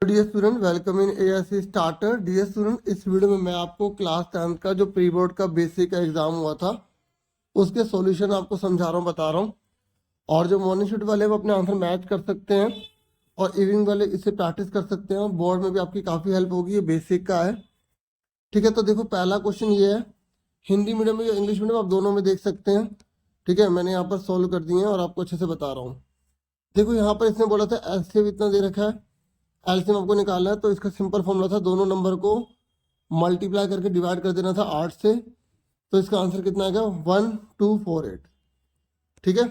Dear student, welcome in ASC starter. Dear student, इस video में मैं आपको क्लास 10th का जो प्री बोर्ड का बेसिक का एग्जाम हुआ था उसके सॉल्यूशन आपको समझा रहा हूँ, बता रहा हूँ। और जो मॉर्निंग शिफ्ट वाले वो अपने आंसर मैच कर सकते हैं और इवनिंग वाले इससे प्रैक्टिस कर सकते हैं और बोर्ड में भी आपकी काफ़ी हेल्प होगी। ये बेसिक का है, ठीक है। तो देखो, पहला क्वेश्चन ये है, हिंदी मीडियम में या इंग्लिश मीडियम, आप दोनों में देख सकते हैं, ठीक है। मैंने यहाँ पर सॉल्व कर दिए हैं और आपको अच्छे से बता रहा हूँ। देखो, यहाँ पर इसने बोला था एलसीएम इतना दे रखा है, एलसीएम आपको निकालना है। तो इसका सिंपल फॉर्मूला था, दोनों नंबर को मल्टीप्लाई करके डिवाइड कर देना था 8 से। तो इसका आंसर कितना आएगा? 1248, ठीक है।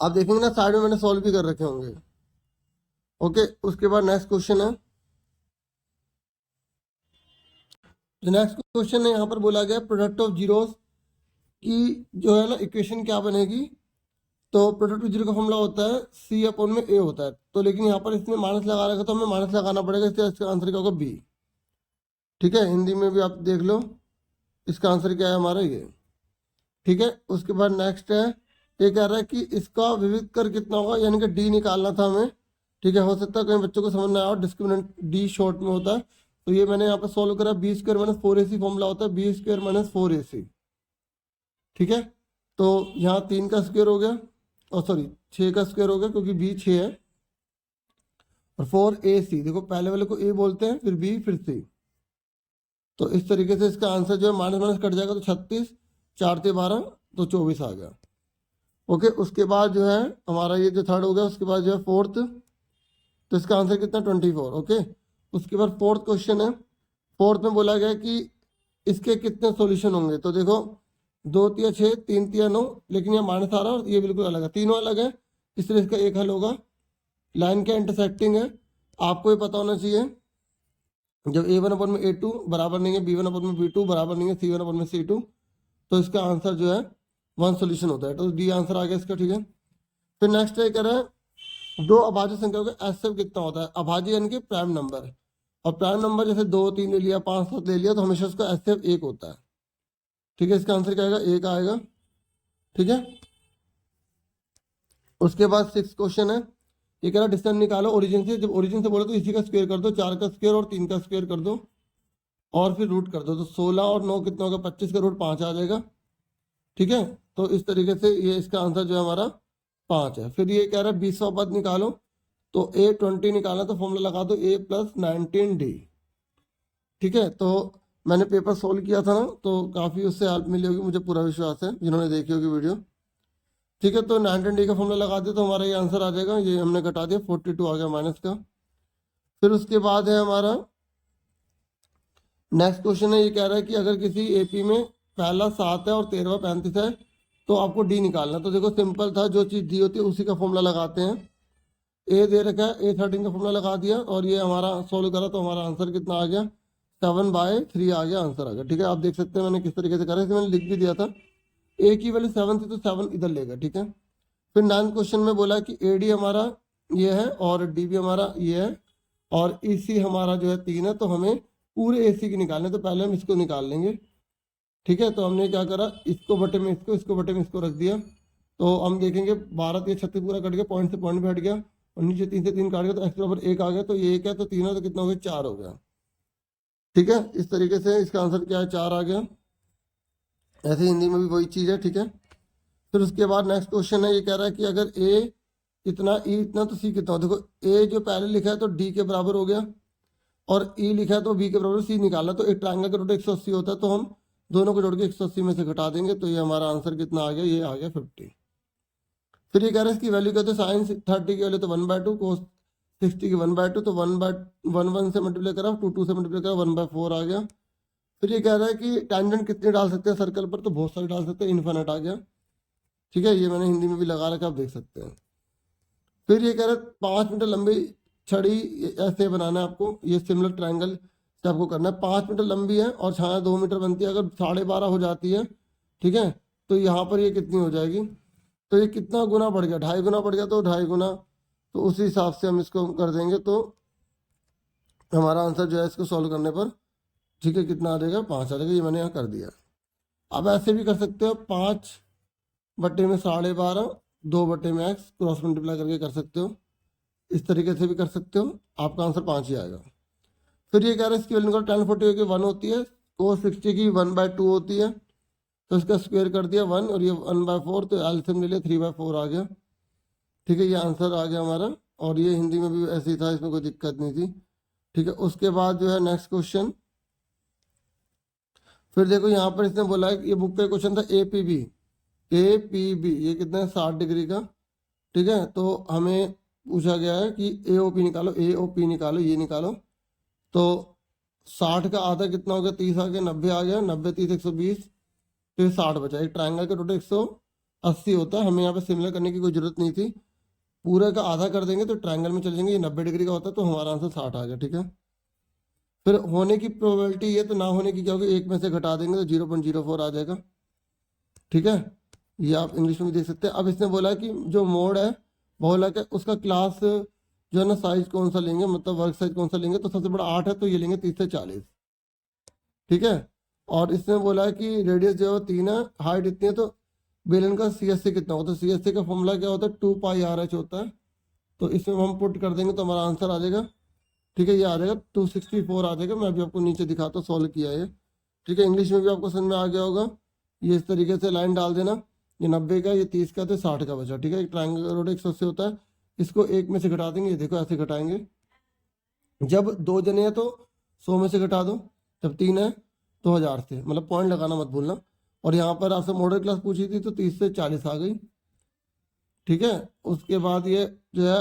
आप देखेंगे ना, साइड में मैंने सॉल्व भी कर रखे होंगे। ओके, उसके बाद नेक्स्ट क्वेश्चन है। जो नेक्स्ट क्वेश्चन है, यहाँ पर बोला गया प्रोडक्ट ऑफ जीरोस की जो है ना इक्वेशन क्या बनेगी। तो प्रोडक्ट ऑफ जीरो का फॉर्मूला होता है सी अपॉन में ए होता है। तो लेकिन यहाँ पर इसमें माइनस लगा रखा, तो हमें माइनस लगाना पड़ेगा, इसलिए इसका आंसर क्या होगा? बी, ठीक है। हिंदी में भी आप देख लो, इसका आंसर क्या है हमारा? ये, ठीक है। उसके बाद नेक्स्ट है, ये कह रहा है कि इसका विविध कर कितना होगा, यानी कि डी निकालना था हमें, ठीक है। हो सकता है कई बच्चों को समझ में आया और डिस्क्रिमिनेंट डी शॉर्ट में होता है। तो ये मैंने यहाँ पर सोल्व करा, B square minus 4ac formula होता है, बी स्क्वायर माइनस 4ac, ठीक है। तो यहाँ 3 का स्क्वायर हो गया, और सॉरी 6 का स्क्वायर हो गया, क्योंकि बी 6 है। और 4ac, देखो पहले वाले को ए बोलते हैं, फिर बी, फिर सी। तो इस तरीके से इसका आंसर जो है माइनस माइनस कट जाएगा, तो 36, 4 से 12, तो 24 आ गया। ओके, उसके बाद जो है हमारा ये जो थर्ड हो गया, उसके बाद जो है फोर्थ। तो इसका आंसर कितना? 24। ओके, उसके बाद फोर्थ क्वेश्चन है। फोर्थ में बोला गया कि इसके कितने सॉल्यूशन होंगे। तो देखो, 2 तिया 6, 3 तिया 9, लेकिन ये माइनस आ रहा है और ये बिल्कुल अलग है, तीनों अलग है, इसलिए इसका एक हल होगा। लाइन क्या इंटरसेक्टिंग है, आपको ये पता होना चाहिए। जब a1 में a2 बराबर नहीं है, b1 में b2 बराबर नहीं है, c1 में c2, तो इसका आंसर जो है 1 सोल्यूशन होता है। तो डी आंसर आ गया इसका, ठीक है। फिर नेक्स्ट है, कह रहा है दो अभाज्य संख्याओं का एचसीएफ कितना होता है। अभाज्य यानी कि प्राइम नंबर, और प्राइम नंबर जैसे 2, 3 ले लिया, 5, 7 ले लिया, तो हमेशा उसका एचसीएफ 1 होता है, ठीक है। इसका आंसर क्या आएगा? 1 आएगा, ठीक है। उसके बाद 6 क्वेश्चन है। ये कह रहा है डिस्टेंस निकालो ओरिजिन से। जब ओरिजिन से बोले तो इसी का स्क्वायर कर दो, 4 का स्क्वायर और 3 का स्क्वायर कर दो, और फिर रूट कर दो। तो 16 और 9 कितना होगा? 25 का रूट 5 आ जाएगा, ठीक है। तो इस तरीके से ये इसका आंसर जो है हमारा 5 है। फिर ये कह रहा है 20वां पद निकालो। तो a20 निकालना, तो फॉर्मूला लगा दो a + 19d, ठीक है। तो मैंने पेपर सोल्व किया था ना, तो काफ़ी उससे हेल्प मिली होगी, मुझे पूरा विश्वास है, जिन्होंने देखी होगी वीडियो, ठीक है। तो 19d का फॉर्मूला लगा दिया, तो हमारा ये आंसर आ जाएगा। ये हमने घटा दिया, 42 आ गया माइनस का। फिर उसके बाद है हमारा नेक्स्ट क्वेश्चन है। ये कह रहा है कि अगर किसी एपी में पहला 7 है और 13वां 35 है, तो आपको डी निकालना। तो देखो सिंपल था, जो चीज़ दी होती है उसी का फॉर्मूला लगाते हैं। ए दे रखा है, a13 का फॉर्मूला लगा दिया, और ये हमारा सोल्व करा, तो हमारा आंसर कितना आ गया? 7/3 आ गया, आंसर आ गया, ठीक है। आप देख सकते हैं मैंने किस तरीके से करा, इसे मैंने लिख भी दिया था। ए की वैल्यू 7 थी, तो 7 इधर लेगा, ठीक है। फिर 9th क्वेश्चन में बोला कि ए डी हमारा ये है और डी भी हमारा ये है, और ई सी हमारा जो है 3 है, तो हमें पूरे ए सी की निकालने, तो पहले हम इसको निकाल लेंगे, ठीक है। तो हमने क्या करा, इसको बटे में इसको बटे में इसको रख दिया। तो हम देखेंगे 12 3 36 पूरा कट गया, पॉइंट से पॉइंट भी हट गया, और नीचे 3 से 3 काट गया, तो x बराबर 1 आ गया। तो ये 1 है, तो 3 है, तो कितना हो गया? 4 हो गया, ठीक है। इस तरीके से इसका आंसर क्या है? 4 आ गया। ऐसे हिंदी में भी वही चीज़ है, ठीक है। फिर उसके बाद नेक्स्ट क्वेश्चन है। ये कह रहा है कि अगर a इतना, e इतना, तो c कितना हो। देखो a जो पहले लिखा है तो d के बराबर हो गया, और e लिखा है तो b के बराबर, c निकालना। तो एक ट्रायंगल का रूट 180 होता है, तो हम दोनों को जोड़ के 180 में से घटा देंगे, तो ये हमारा आंसर कितना आ गया? ये आ गया 50। फिर ये कह रहे हैं इसकी वैल्यू कहते हैं साइन 30 की वैल्यू तो 1/2, कोस 60 की 1/2, तो 1/1 से मल्टीप्लाई करा, 2 से मल्टीप्लाई करा, 1/4 आ गया। फिर ये कह रहा है कि टेंजेंट कितने डाल सकते हैं सर्कल पर, तो बहुत सारे डाल सकते हैं, इन्फिनिट आ गया, ठीक है। ये मैंने हिंदी में भी लगा रखा, आप देख सकते हैं। फिर ये कह रहा है 5 मीटर लंबी छड़ी ऐसे बनाना है आपको, ये सिमिलर ट्रायंगल से आपको करना है। 5 मीटर लंबी है और छाया 2 मीटर बनती है, अगर 12.5 हो जाती है, ठीक है, तो यहाँ पर ये कितनी हो जाएगी? तो ये कितना गुना बढ़ गया? 2.5 गुना बढ़ गया, तो 2.5 गुना, तो उसी हिसाब से हम इसको कर देंगे, तो हमारा आंसर जो है इसको सॉल्व करने पर, ठीक है, कितना आ जाएगा? 5 आ जाएगा। ये मैंने यहाँ कर दिया। अब ऐसे भी कर सकते हो, 5/12, 2/x क्रॉस मल्टीप्लाई करके कर सकते हो, इस तरीके से भी कर सकते हो, आपका आंसर 5 ही आएगा। फिर ये कह रहा है इसकी वैल्यू निकालो, टेन 40 की 1 होती है, कोस 60 की 1/2 होती है, तो इसका स्क्वायर कर दिया 1 और ये 1/4, तो एलसीएम ले लिया 3/4 आ गया। ठीक है, ये आंसर आ गया हमारा। और ये हिंदी में भी ऐसे ही था, इसमें कोई दिक्कत नहीं थी। ठीक है, उसके बाद जो है नेक्स्ट क्वेश्चन, फिर देखो यहाँ पर इसने बोला है कि ये बुक का क्वेश्चन था एपीबी। एपीबी ये कितना है, 60 डिग्री का। ठीक है, तो हमें पूछा गया है कि एओपी निकालो, एओपी निकालो, ये निकालो। तो 60 का आधा कितना हो गया, 30 आ गया, 90 आ गया, 90 30 120, तो ये 60 बचा। एक ट्रायंगल का टोटल 180 होता है, हमें यहाँ पे सिमिलर करने की कोई जरूरत नहीं थी। पूरे का आधा कर देंगे तो ट्रायंगल में चले जाएंगे, ये 90 डिग्री का होता है, तो हमारा आंसर 60 आ गया। ठीक है, फिर होने की प्रोबेबिलिटी ये, तो ना होने की क्या होगी, एक में से घटा देंगे तो 0.04 आ जाएगा। ठीक है, ये आप इंग्लिश में भी देख सकते हैं। अब इसने बोला है कि जो मोड है बोला कि उसका क्लास जो है ना साइज कौन सा लेंगे, मतलब वर्क साइज कौन सा लेंगे, तो सबसे बड़ा 8 है, तो ये लेंगे 30 से 40। ठीक है, और इसने बोला है कि रेडियस जो है 3 है, हाइट इतनी है, तो बेलन का सीएससी कितना होता है, सीएससी का फॉर्मूला क्या होता है, 2πRH होता है। तो इसमें हम पुट कर देंगे तो हमारा आंसर आ जाएगा। ठीक है, ये आ जाएगा 264 आ जाएगा। मैं अभी आपको नीचे दिखाता हूँ, सॉल्व किया है ये। ठीक है, इंग्लिश में भी आपको समझ में आ गया होगा। ये इस तरीके से लाइन डाल देना, ये 90 का, ये 30 का, तो 60 का बचा। ठीक है, एक ट्रायंगल रोड 180 होता है, इसको एक में से घटा देंगे, ये देखो ऐसे घटाएंगे। जब 2 जने हैं तो 100 में से घटा दो, जब 3 है तो 1000 से, मतलब पॉइंट लगाना मत भूलना। और यहाँ पर आपसे मॉडल क्लास पूछी थी तो 30 से 40 आ गई। ठीक है, उसके बाद ये जो है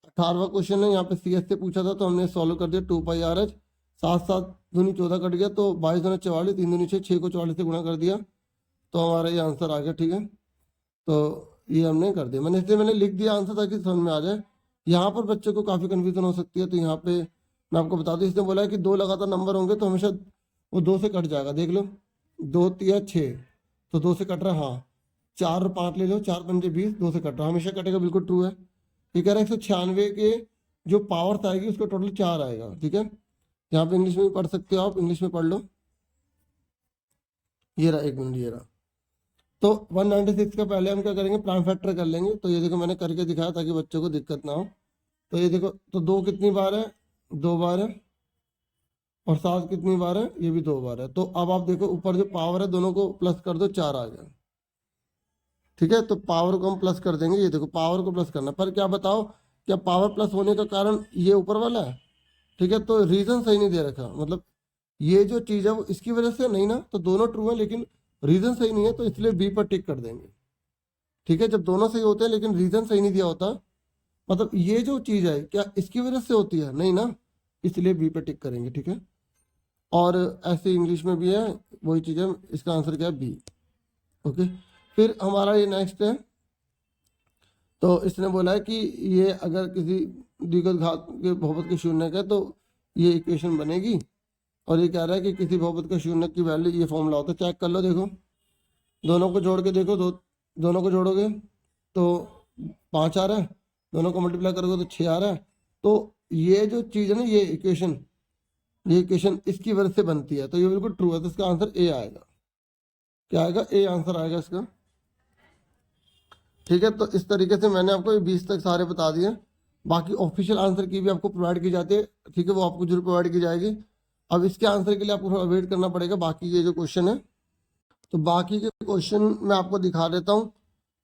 18वां क्वेश्चन है, यहाँ पे सीएस से पूछा था, तो हमने सॉल्व कर दिया। 2πRH, 7 7 दूनी 14 कट गया, तो 22 दूनी 44, 3 दूनी 6, 6 को 44 से गुणा कर दिया, तो हमारा ये आंसर आ गया। ठीक है, तो ये हमने कर दिया, मैंने इसलिए मैंने लिख दिया आंसर ताकि समझ में आ जाए। यहाँ पर बच्चे को काफ़ी कन्फ्यूजन हो सकती है, तो यहाँ पे मैं आपको बता दूँ, इसने बोला है कि 2 लगातार नंबर होंगे तो हमेशा वो 2 से कट जाएगा। देख लो, 2 3 6, तो 2 से कट रहा है, हाँ। 4 और 5 ले लो, 4 पंजे 20, 2 से कट रहा है, हमेशा कटेगा, बिल्कुल ट्रू है। ये कह रहा है 196 के जो पावर्स आएगी उसका टोटल 4 आएगा। ठीक है, यहाँ पे इंग्लिश में भी पढ़ सकते हो आप, इंग्लिश में पढ़ लो। ये रहा, 1 मिनट, ये रहा। तो 196 का पहले हम क्या करेंगे, प्राइम फैक्टर कर लेंगे। तो ये देखो मैंने करके दिखाया ताकि बच्चों को दिक्कत ना हो। तो ये देखो, तो 2 कितनी बार है, 2 बार है, और 7 कितनी बार है, ये भी 2 बार है। तो अब आप देखो ऊपर जो पावर है दोनों को प्लस कर दो, 4 आ गया। ठीक है, तो पावर को हम प्लस कर देंगे, ये देखो पावर को प्लस करना, पर क्या बताओ, क्या पावर प्लस होने का कारण ये ऊपर वाला है। ठीक है, तो रीजन सही नहीं दे रखा, मतलब ये जो चीज़ है वो इसकी वजह से नहीं ना, तो दोनों ट्रू है लेकिन रीजन सही नहीं है, तो इसलिए बी पर टिक कर देंगे। ठीक है, जब दोनों सही होते हैं लेकिन रीजन सही नहीं दिया होता, मतलब ये जो चीज़ है क्या इसकी वजह से होती है, नहीं ना, इसलिए बी पे टिक करेंगे। ठीक है, और ऐसे इंग्लिश में भी है वही चीज़ है, इसका आंसर क्या है, बी। ओके, फिर हमारा ये नेक्स्ट है। तो इसने बोला है कि ये अगर किसी द्विघात घात के बहुपद के शून्य का है तो ये इक्वेशन बनेगी। और ये कह रहा है कि किसी बहुपद का शून्य की वैल्यू, ये फॉर्मूला होता है, चेक कर लो, देखो दोनों को जोड़ के देखो, दोनों को जोड़ोगे तो 5 आ रहा है, दोनों को मल्टीप्लाई करोगे तो 6 आ रहा है। तो ये जो चीज़ है ना, ये इक्वेशन इसकी वजह से बनती है, तो ये बिल्कुल ट्रू है, तो इसका आंसर ए आएगा। क्या आएगा, ए आंसर आएगा इसका। ठीक है, तो इस तरीके से मैंने आपको ये 20 तक सारे बता दिए। बाकी ऑफिशियल आंसर की भी आपको प्रोवाइड की जाती है। ठीक है, वो आपको जरूर प्रोवाइड की जाएगी। अब इसके आंसर के लिए आपको थोड़ा वेट करना पड़ेगा, बाकी ये जो क्वेश्चन है, तो बाकी के क्वेश्चन मैं आपको दिखा देता हूँ।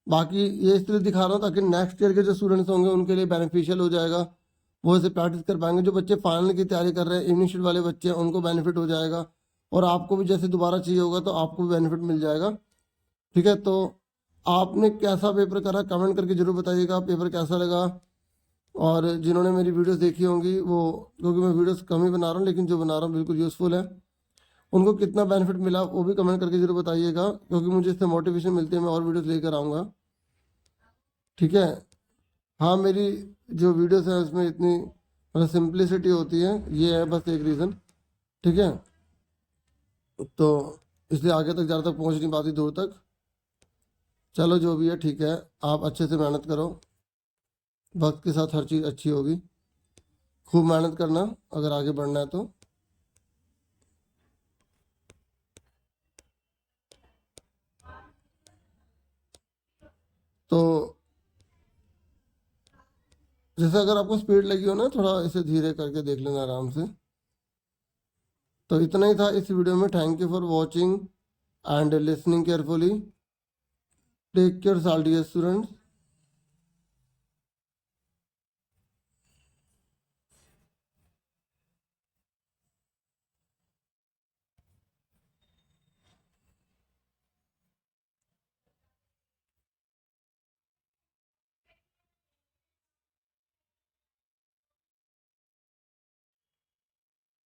बाकी ये इसलिए दिखा रहा हूँ ताकि नेक्स्ट ईयर के जो स्टूडेंट्स होंगे उनके लिए बेनिफिशियल हो जाएगा, वो इसे प्रैक्टिस कर पाएंगे। जो बच्चे फाइनल की तैयारी कर रहे हैं, इनिशियल वाले बच्चे हैं, उनको बेनिफिट हो जाएगा, और आपको भी जैसे दोबारा चाहिए होगा तो आपको भी बेनिफिट मिल जाएगा। ठीक है, तो आपने कैसा पेपर करा कमेंट करके जरूर बताइएगा, पेपर कैसा लगा। और जिन्होंने मेरी वीडियोस देखी होंगी वो, क्योंकि मैं वीडियोस कम ही बना रहा हूँ लेकिन जो बना रहा हूँ बिल्कुल यूज़फुल है, उनको कितना बेनिफिट मिला वो भी कमेंट करके जरूर बताइएगा, क्योंकि मुझे इससे मोटिवेशन मिलती है, मैं और वीडियोस लेकर आऊँगा। ठीक है, हाँ, मेरी जो वीडियोस हैं उसमें इतनी मतलब सिंप्लिसिटी होती है, ये है बस एक रीज़न। ठीक है, तो इसलिए आगे तक ज़्यादा तक पहुँच नहीं पाती, दूर तक। चलो जो भी है ठीक है, आप अच्छे से मेहनत करो, वक्त के साथ हर चीज़ अच्छी होगी। खूब मेहनत करना अगर आगे बढ़ना है तो। तो जैसे अगर आपको स्पीड लगी हो ना, थोड़ा इसे धीरे करके देख लेना आराम से। तो इतना ही था इस वीडियो में। Thank you for watching and listening carefully. Take care साल डियर स्टूडेंट्स।